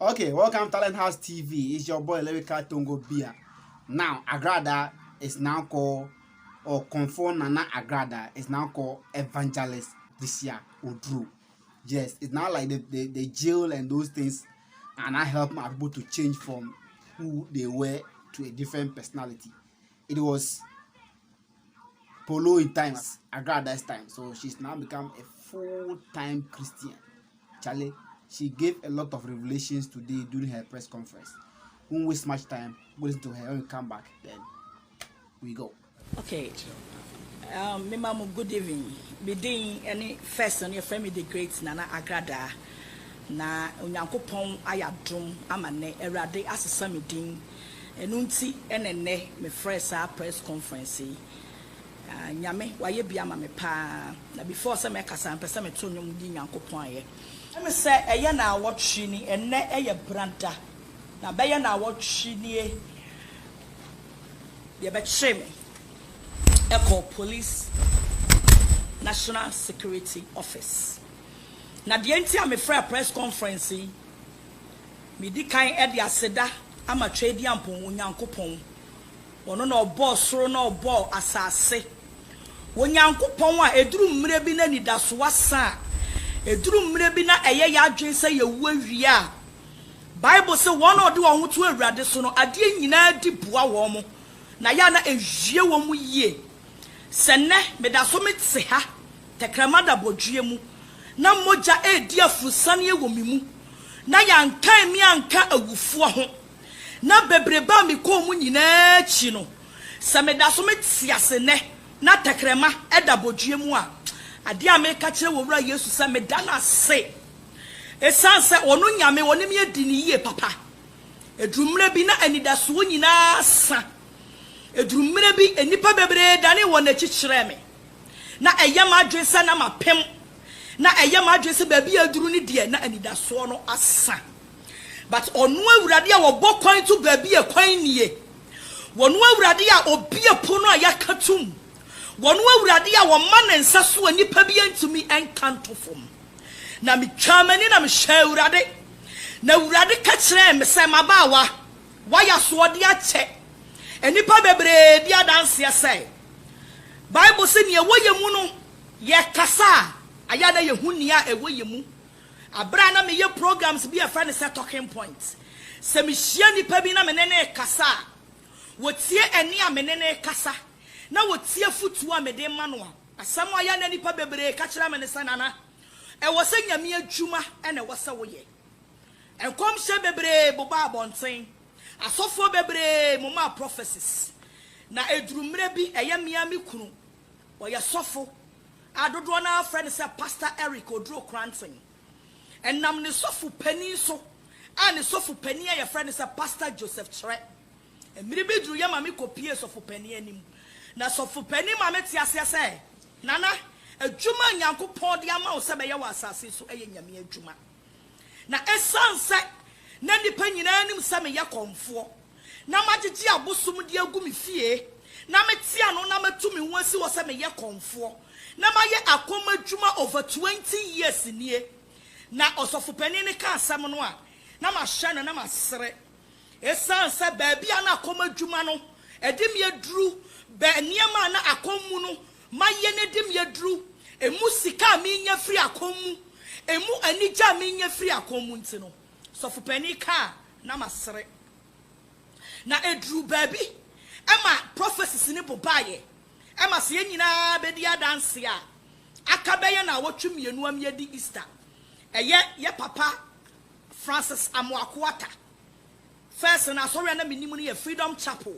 Okay, welcome Talent House TV. It's your boy Lyrical Tongo Bia. Now, Agrada is now called, or Conform Nana Agrada is now called Evangelist this year, Udru. Yes, it's now like the jail and those things, and I help my people to change from who they were to a different personality. It was Polo in times, Agrada's time. So she's now become a full-time Christian. Charlie, she gave a lot of revelations today during her press conference. We won't waste much time. We'll listen to her when we come back. Then we go. Okay. Mama, good evening. Being any first on your family, the great Nana Agrada. Na Unyankopon ayadum amane erade asesa medin enunti enene me fresh press conference nyame waye bia ma me pa na before say me kasa mpesa me to nyom di Nyankopon aye me say eye na awotwe ni enne eye branda na beye na awotwe ni de be cheme Echo Police National Security Office. Na de enti am frɛ press conference me di kan e de aseda ama twedi ampon Onyankopon wono na obɔ soro na obɔ asase Onyankopon a eduru mmere bi na nidaso wasa eduru mmere bi na eye ya adwen sɛ ye wu awie a Bible say one of the one who to awurade so no ade nyina di boa wo mo na ya na ehwie wo mu yie sɛnɛ me da so metse ha tekramada bodue mu na moja edi afusane ewo mimu na yankan mi anka awufuo ho na bebreba mi ko mu nyina chi no se me da so metiase ne na tekrema eda bodue mu a ade a me ka kire wo wura Yesu se me da na se esanse onu nyame woni me edi ni yie papa edrumre bi na anidaso nyina sa edrumre bi enipa bebre da ne wona chichire me na eyama adwesa na mapem na eye ma adwese ba bia duru ni de na anidaso no asa but onu awurade a wo kwan to ba bia kwan nie wonu awurade a obie pono a yakatum wonu awurade a wo ma ne nsa so anipa bia ntumi enkanto fom na mi twamani na mi hye awurade na awurade ka kire me se mabawa waya so de ache anipa bebre bia danse ase Bible say ne woye mu no ye kasa ayada ye hunia ewo yemu abra na me ye programs be a friend say talking points se me hia nipa bi na me nene kasa wotie eni a me nene kasa na wotie futu a me de ma no asam aya na nipa bebre ka kira me ne sanana e wo se nyame adwuma e na wo se wo ye enkom hye bebre boba abonten asofo bebre moma prophecies na edurumre bi eye mia mi kunu wo ye sofo adodo na friend say Pastor Eric Odro Cranton and nam ne sofu pani so and sofu pani ya friend say Pastor Joseph Tre e miri be duru ya mame kopie sofu pani anim na sofu pani mame ti ase say nana adwuma Nyankopon de ama wo se be ye wa asase so eye nyame adwuma na esanse na nipa nyina anim se me ye konfo na magigi abosum de agu me fie na metia no na matumi ho asi wo se me ye konfo na maye akoma dwuma over 20 years nie na osofopani ne ka asam no a na ma hye no na ma sere esan se ba bia na akoma dwuma no edim ye duru ba niema na akomu no maye ne dim ye duru emu sika mi nya free akomu emu anija mi nya free akomu nti no sofopani ka na ma sere na eduru ba bi ama prophecies ne bobaye ema se nyina be dia dance a akabeye na wotwemienu am ye di Easter ye papa Francis Amoakwata first na so na minimu ne Freedom Chapel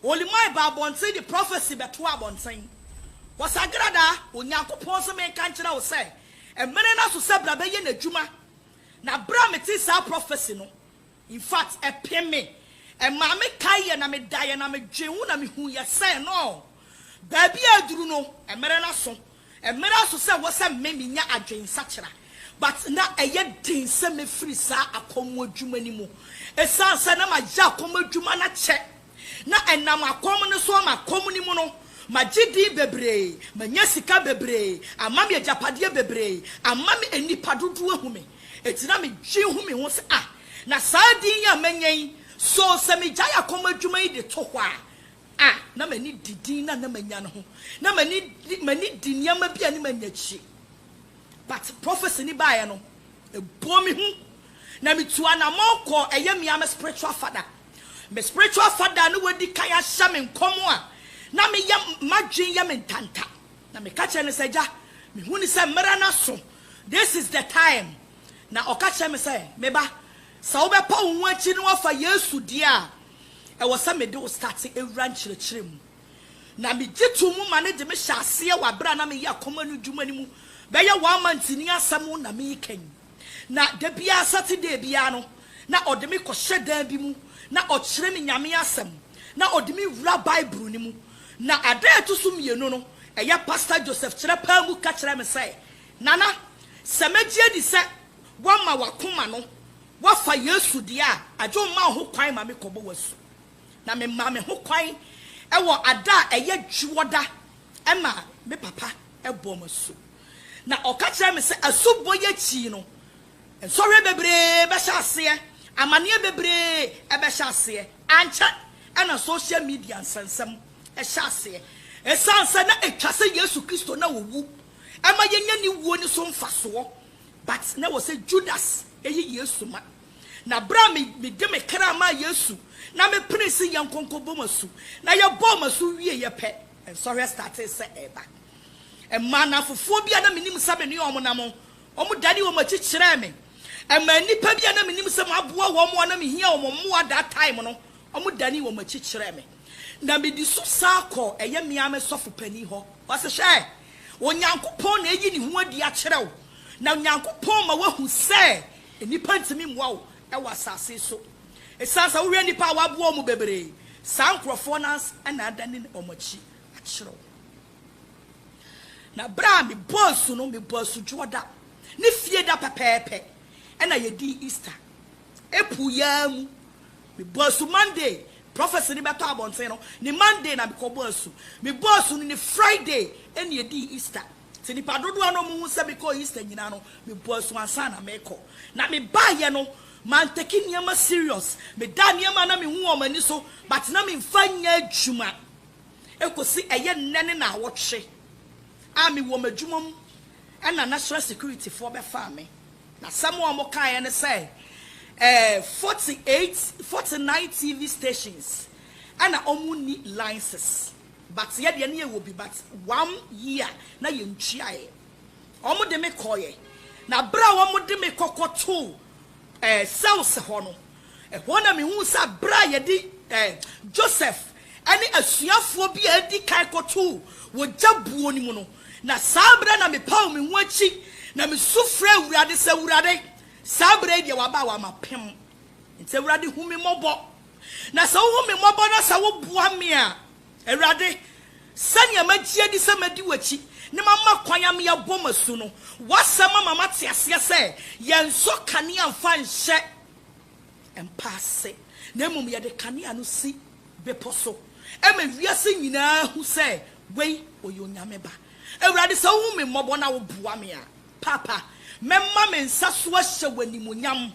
only my babon say the prophecy beto abonten was agrada Onyankopon so me kan kira wo say emene na so sebra be ye na dwuma na bra meti sa prophecy no in fact epeme e ma me kai na me dae na me dwenwu na me hu ye say no baby aduru no emere na so se wo se me nya adwen sakira but na eye din se me free sa akomo adwuma ni mu esan se na ma ja akomo adwuma na che na enam akomo ne so ma akomo ni mu no ma gidi bebre ma nya sika bebre ama me japade bebre ama me enipa dodo ahu me etina me gye hu me ho se na saa din ya menyen so se me gya ya koma adwuma yi de to hɔ a na mani didin na manya no ho na mani di nneɛma bi a ne manyachi but prophecy ni bae no ebo me hu na me tu anamɔ kɔ ɛyɛ me am spiritual father me spiritual father no wadi kan ahya me nkomo a na me ya madwen ya me ntanta na me ka kyerɛ ne sɛ gya me hu ni sɛ mmara na so this is the time na ɔka kyerɛ me sɛ meba sa wo bɛpa wo ho akyi no wafa Yesu dia e wo sɛ me de wo start ewura nkyerɛkyerɛ mu na me gitu mu ma ne de me hyɛ aseɛ wa bra na me yɛ akoma no dwuma ni mu bɛyɛ 1 month ni asɛm na me kan na da bia Saturday bia no na ɔde me kɔhyɛ dan bi mu na ɔkyerɛ me nyame asɛm na ɔde me wura Bible ni mu na ada etu so mienu no ɛyɛ Pastor Joseph kyerɛ pa mu ka kyerɛ me sɛ nana sɛ megye di sɛ wama wakoma no wafa Yesu dia adwo ma ho kwan ma me kɔbɔ wasu na me ma me ho kwan ɛwɔ ada ɛyɛ dwoda ɛma me papa ɛbɔ masu na ɔka kyerɛ me sɛ asubɔ yɛ chi no nsɔre bebre bɛhyɛ aseɛ amane bebre ɛbɛhyɛ aseɛ ankyɛ ɛna social media nsensɛm ɛhyɛ aseɛ ɛsansa na etwa sɛ Yesu Kristo na wowu ɛma yɛnya ni wuo ni so mfasoɔ but na wɔ sɛ Judas ɛyi Yesu ma na bra me de me kra ma Yesu na me prince yankonko bomasu na ye bomasu wie ye pɛ nsɔre started sɛ eba ɛma na fofo bia na menim sɛ me ne ɔmo na mo ɔmo dani ɔmo akyikyerɛ me ɛma nipa bia na menim sɛ mo aboa wɔmo na me hia ɔmo mo that time no ɔmo dani ɔmo akyikyerɛ me na me di so saakɔ ɛyɛ mia me sɔfo pani hɔ wɔse hwɛ onyankopɔn na eyi ne ho adi akyerɛ wo na onyankopɔn ma wahu sɛ nipa ntimi mmoa wo ɛwɔ asase so esansa wo hwɛ nipa a waboa mu bebree saa nkrɔfoɔ nas ɛna adane ɔmɔkyi akyerɛ na bra me bosu no me bosu dwoda ne fie da pɛpɛɛpɛ ɛna yɛdi Easter epu ya mu me bosu Monday prophecy ni beto abonten no ni Monday na me kɔ bosu me bosu ni Friday ɛna yɛdi Easter ti nipa dodo ano mu se me kɔ Easter nyina no me bosu ansa na me kɔ na me ba ye no man take niema serious me da niema na me hu o mani so but na me mfa nya adwuma ekosi eye nnene na awotwe a me wo madwumam ana national security for be fa me na samo mo kan ne say 49 TV stations ana omu ni licenses but ye de ne wo bi but 1 year na ye ntwiae omu de me koye na bra omu de me kokoto cells ho no na me hu sa bra ye di Joseph ani asuafo bi adi kai koto wo jabuo ni mu no na sabra na me paw me hu achi na me sufre awurade sa awurade sabra de wa ba wa mapem nti awurade hu me mobo na sa hu me mobo na sa wo bua me a awurade sanya magie di sa madi wachi ne mama kwanya me ya bomasu no wasama mama te ase se ye nso kane amfa nhye empase na mum ye de kane anu si beposo e ma wiase nyina hu se wei oyonyame ba awurade sa hu me mobo na wo bua me a papa memma me nsa so ahye wanimunyam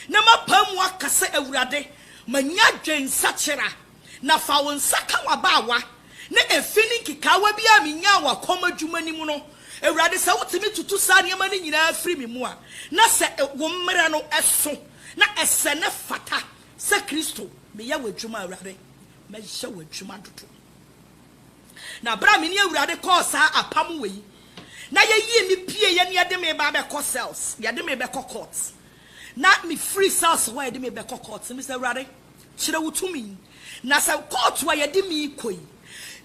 na mapam akase awurade manya dwensa kyera na fa won saka wabawa na efini kikawa bia menya wa komadwuma ni mu no awurade sa wotimi tutu sa ne ma ni nyina afiri me mu a na se wo mmere no eso na ese ne fata se Kristo me ya wadwuma awurade me hye wadwuma dodo na bra me ni awurade call sa apam wei na ye yi mi pie ye ne de me ba be call cells ye de me be call courts na me free cells why de me be call courts me say awurade kire wutumi na sa court wa ye de me koi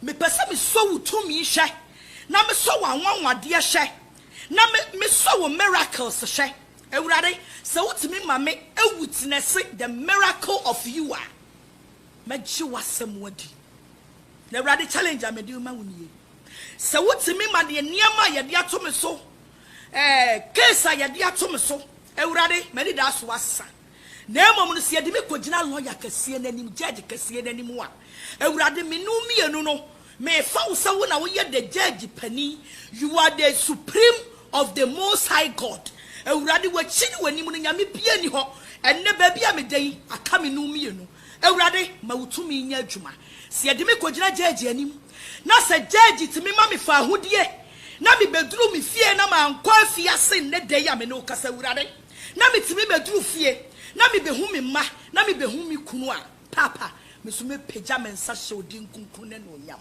me pese me so wutumi hwe na me so wanwanwade hwe na me so wo miracles hwe awurade se wutumi ma me witness the miracle of you are me ji wasem wadi na awurade challenge am de ma woni se wutumi ma de niam ye de ato me so case ye de ato me so awurade me de aso asa na emom no se de me kogina lawyer kase nanim judge kase nanim a awurade me no mienu no me fa wo se wo na wo ye the judge pani you are the supreme of the most high God awurade wa chini wanim no nyame bia ni ho enne ba bia me day aka me no mienu ewurade ma wutumi nya adwuma se yede me kogina judge anim na se judge timi ma me fa ahodie na me beduru me fie na ma nkwa afie ase ne day ya me no kasa ewurade na me timi beduru fie na me behu me ma na me behu me kunu a papa me so me pagya me nsa hye odi nkunkun ne no nyam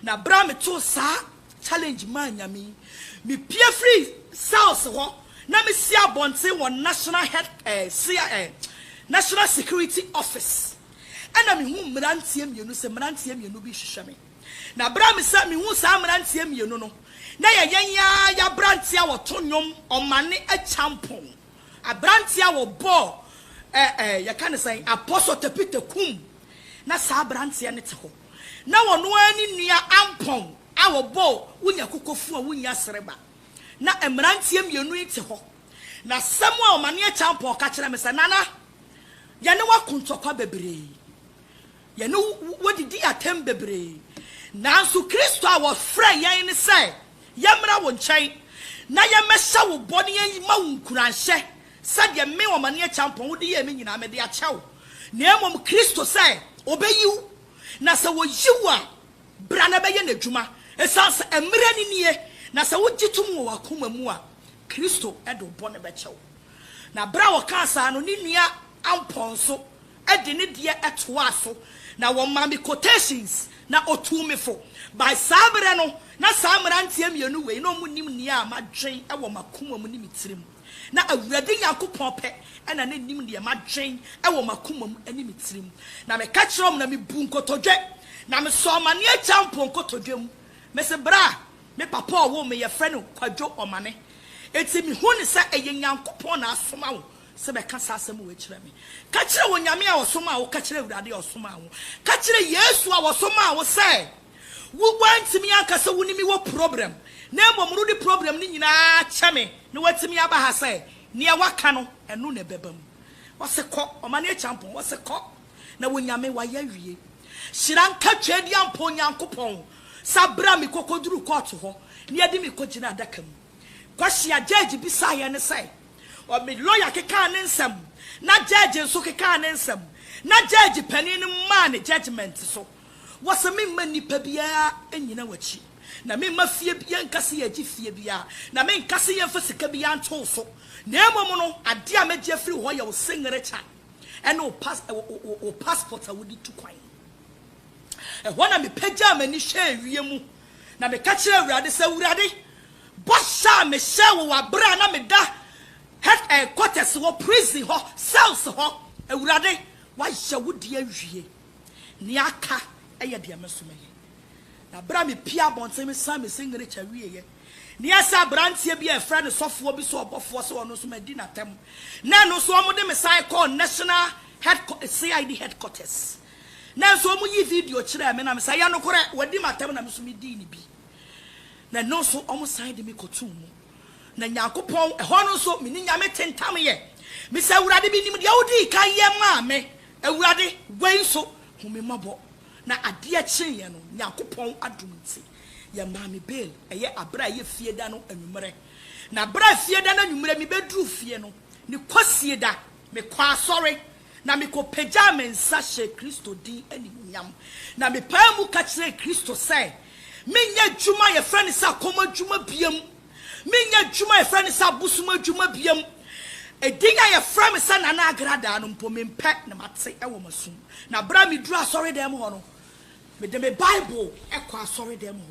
na bra me to sa challenge man nyame me pie free south ho na me si abonte won national head national security office ana me hu mrantie mienu se mrantie mienu bi hwehwe me na bra me sa me hu sa mrantie mienu no na ya brantia wo to nwom omane a champon abrantia wo bo ya kan say apostle tepite kum na sa brantia ne te ho na wono ani nua ampon awo bo wunya kokofu a wunya sereba na emrantie mienu ite ho na samwa omane a champon ka kire me sa nana ya ne wakuntokwa bebre ya ne wodidi atem bebre nanso Kristo a wo fra yan ne say yamra wo nkyai na yemehya wo bone yan ma wunkuranhye sade me omane a champon wodi ye me nyina me de achew na emom Kristo say obeyiw na se wo yiwa bra na beye n'adwuma esanse emre ni nie na se wo gitum wo akoma mu a Kristo edo bone be chew na bra wo ka sa no ni nua amponso ede ne de etoa so na wo ma me quotations na otumefo by sabre no na samrantie mienu we no munim nia madwen e wo makoma mu ni mitirim na awurade yakopon pe ena ne nim de madwen e wo makoma mu ani mitirim na me ka kirom na me bu nkotodwe na me so mane a champo nkotodwe mu me se bra me papa wo me ye frɛ no kwadwo omane eti mi hu ne sa eye yankopon na asoma wo se be ka sasem wo akira me ka kire wo nyame a osoma wo ka kire awurade osoma wo ka kire yesu a osoma wo se wo wantimi akasa wo nimi wo problem na emomru di problem ni nyina kyeme ne watimi aba ha se ne e waka no eno ne bebam wose kɔ omane champon wose kɔ na wo nyame wa ya wie hyiran ka twadi ampo nyankopon sabra mi kokoduru court ho ne ade mi kogina adaka mu kwahia judge bi sa ye ne sai o mi lawyer keka ne nsam na judge nso keka ne nsam na judge panin ma ne judgment so wasa me mani pa bia enyina wachi na me mafie bia nkase ya gifie bia na me nkase ya fasika bia nto so na emom no ade a megye afiri ho ya wo sengerecha ene o passport a wodi tu kwan wana me pagya mani hwe wie mu na me ka kire awurade sa awurade bosha me hye wo wabra na me da head quarters wo prison ho cells ho awurade wa hye wodi awie ni aka eye de amesome na bra me pia bonte me sa me singere cha wieye ni asa brantie bia e friend sofo bi so obofo so ono so madi na tem na no so omo de me sai call national CID headquarters na so omo yi video kire me na me sai ya no kore wadi matem na me so me di ni bi na no so omo sai de me kotum mu na nyakopon e ho no so me ni nyame tentam ye me sa awurade bi nim de awudi kan ye ma me awurade gwen so hu me mabo na ade a kyenye no nyakopon adumti ya maami bel eye abra ye fieda no anwumre na bra fieda no anwumre mi bedru fie no ni kwasieda me kwa sorry na me ko pagya me nsa hye Kristo din ani nyam na me pa mu ka kire Kristo say menya dwuma ye fra ne sa koma dwuma biam menya dwuma ye fra ne sa busuma dwuma biam edinga ye fra me sa nana agrada no mpo me mpe na mate e wo masum na bra me dru asori dem ho no me de me Bible e kwa asori dem ho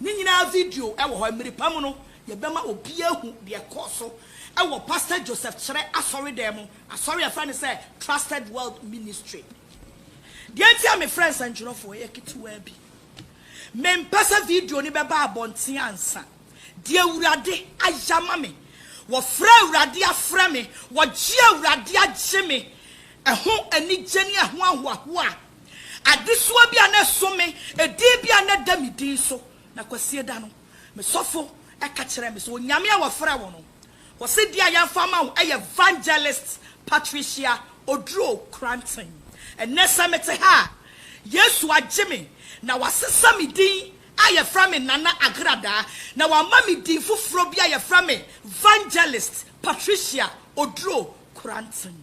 ni nyina video e wo ho mripam no ye bema obi ahu de ekoso e wo Pastor Joseph Chere asori dem asori afa ne say Trusted World Ministry de antia me friends and jurofo ye kituwa bi me mpasa video ni beba abonten ansa de awurade ayama me wo fra awurade afra me wo gye awurade agye me eho anigye ne eho ahoaho a adesoa bia na so me edi bia na da me din so na kwasie da no me sofo e ka kire me so onyame a wo fra wo no wo se dia ya fama wo evangelist Patricia Odro Cranton enesa mete ha Yesu agye me na wasesa me din aye fra me nana agrada na wa ma me din foforo bia ye fra me evangelist Patricia Odro Cranton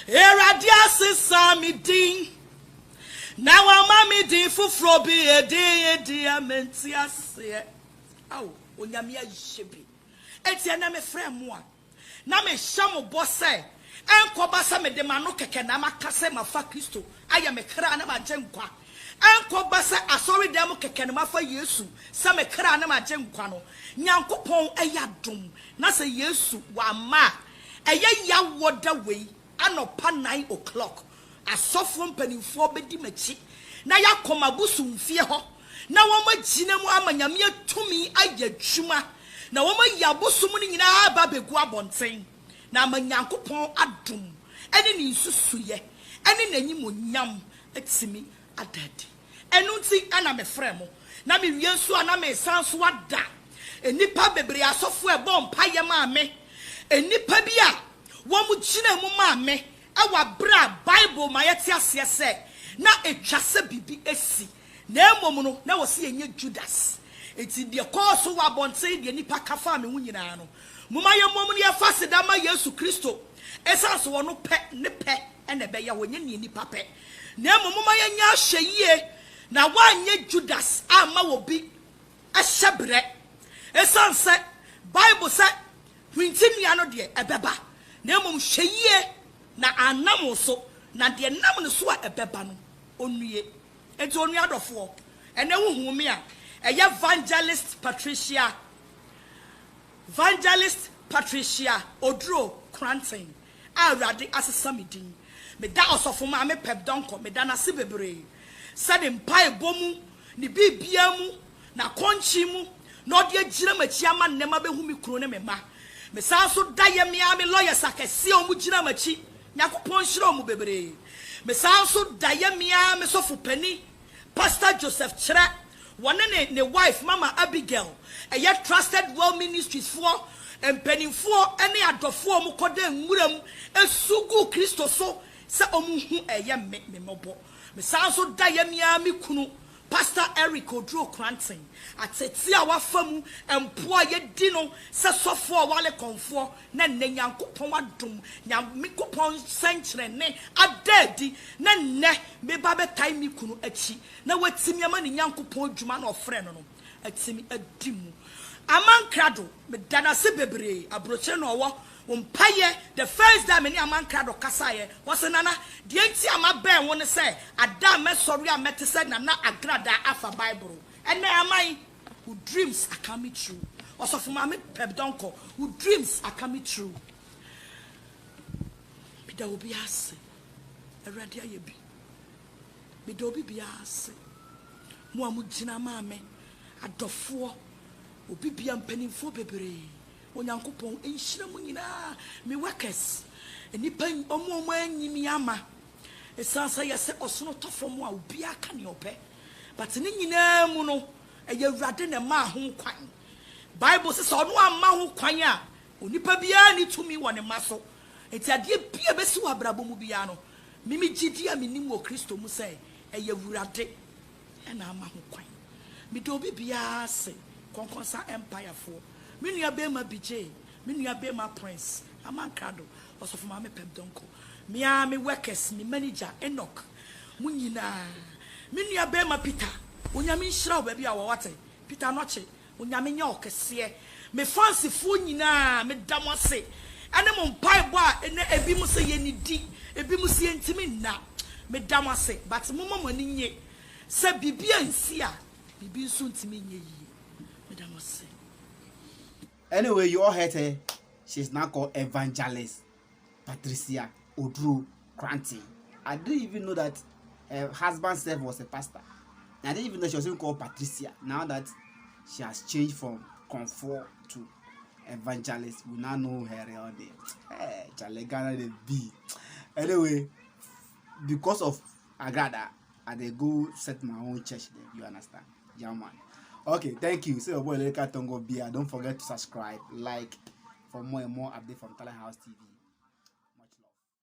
Eradia sisa mi din. Now I'm me din fufro bi edi amenti ase. Aw, onyamia shebi. Eti na me frɛ mo a. Na me hyam bo se. Enkoba se me de mano keke na makase mafa Kristo. Aya me kra na ma gyenkwa. Enkoba se asori dem keke na mafa Yesu. Se me kra na ma gyenkwa no. Nyankopɔn eya dom. Na se Yesu wa ma. Eye ya woda wei. Anopa 9 o'clock. Asofo mpanimfo bedi machi na yakoma busumfie ho na woma gina mu amanyame atumi ayadwuma na woma yabosum ni nyina ba begu abonten na amanyankopon adom ene ni nsusuye ene nanyimonyam atimi adadi enu nti ana me frɛ mo na me wie nso ana me sanso ada enipa bebre asofo ebo mpaye ma me enipa bi a wo mu gina mu ma me awa bra Bible ma yeti ase se na etwase bibi esi na emom no na wose yenye Judas eti de koso wa bonte de nipa kafa me hu nyina no muma yemom ne yafase da ma Yesu Kristo esanso wo no pe ne pe ene be ya wonye ne nipa pe na emom muma yenya hweyie na wanye Judas ama wo bi ahyebre esanse Bible say hwintinia no de ebeba na emom hweyie na anam so na de nam ne so a ebeba no onue enti onue adofo ene huhu me a evangelist Patricia Odro Cranton awrade asesa medin me da osofo ma me pep donko me da na se bebre said mpai bomu ni bibia mu na konchi mu na ode agira machi ama nnema behu me kuro ne me ma me san so da ye me a me lawyers akese o mu gira machi Yakupon shiro mu bebre. Me sanso daye mia me sofu pani. Pastor Joseph Chira. One ne wife Mama Abigail. A yet trusted well ministries for and penny for any adofo mu kode nwuram esugu Kristo so se omuhu eye me mobo. Me sanso daye mia me kunu. Pastor Eric Odro Cranton ateti a wafamu empo ye dino se sofo wale konfo na nyankopon adom nyamikopon senkyere ne adadi na ne me ba betai mi kunu achi na watimi ama ne nyankopon adwuma na ofre no atimi adimu amankrado me dana se bebre abroche no wo Umpaye the first time any amankrado kasaye was nana the enti ama ben won say ada me sorry amete said na agrada afa Bible and na amai who dreams are coming true also for mama pep donko who dreams are coming true me da obi ase erade ayebi me da obi bia ase mo amugina mame adofo obi bia mpanimfo bebre Onyankopon enhyira mu nyina me workers enipa omo anyimi ama esansa yese osono tofom a obi aka ne ope but ne nyina mu no eyawrade ne ma ho kwan Bible says ono amma ho kwan a onipa bia ni tumi wone maso enti ade bia besi wa brabo mu bia no mimi gidi a menim wo Kristo mu say eyawrade na ama ho kwan me do obi bia se konkonsa empire for Minya bema BJ, minya bema Prince, Amankado, also from Mame Pep Donko. Me workers, me manager, Enoch, Munina, minya bema Peter, Unyamin Shrow, baby, our water, Peter Noche, Unyamin York, me fancy funina, me damase, and I'm on pie bar, and a bimusa yeni di, a bimusi intimina, me damase, but Mumma Moninye, said Bibia and Sia, Bibi soon to me, me damase. Anyway, you all heard her. She's now called Evangelist Patricia Odro Cranton. I didn't even know that her husband self was a pastor. I didn't even know she was even called Patricia. Now that she has changed from comfort to evangelist, we now know her real name. Hey, Chalegana the B. Anyway, because of Agrada, I dey go set my own church there. You understand? Yeah, man. Okay, thank you. So your boy Leka Tongo Bia. Don't forget to subscribe, like for more and more updates from Talent House TV.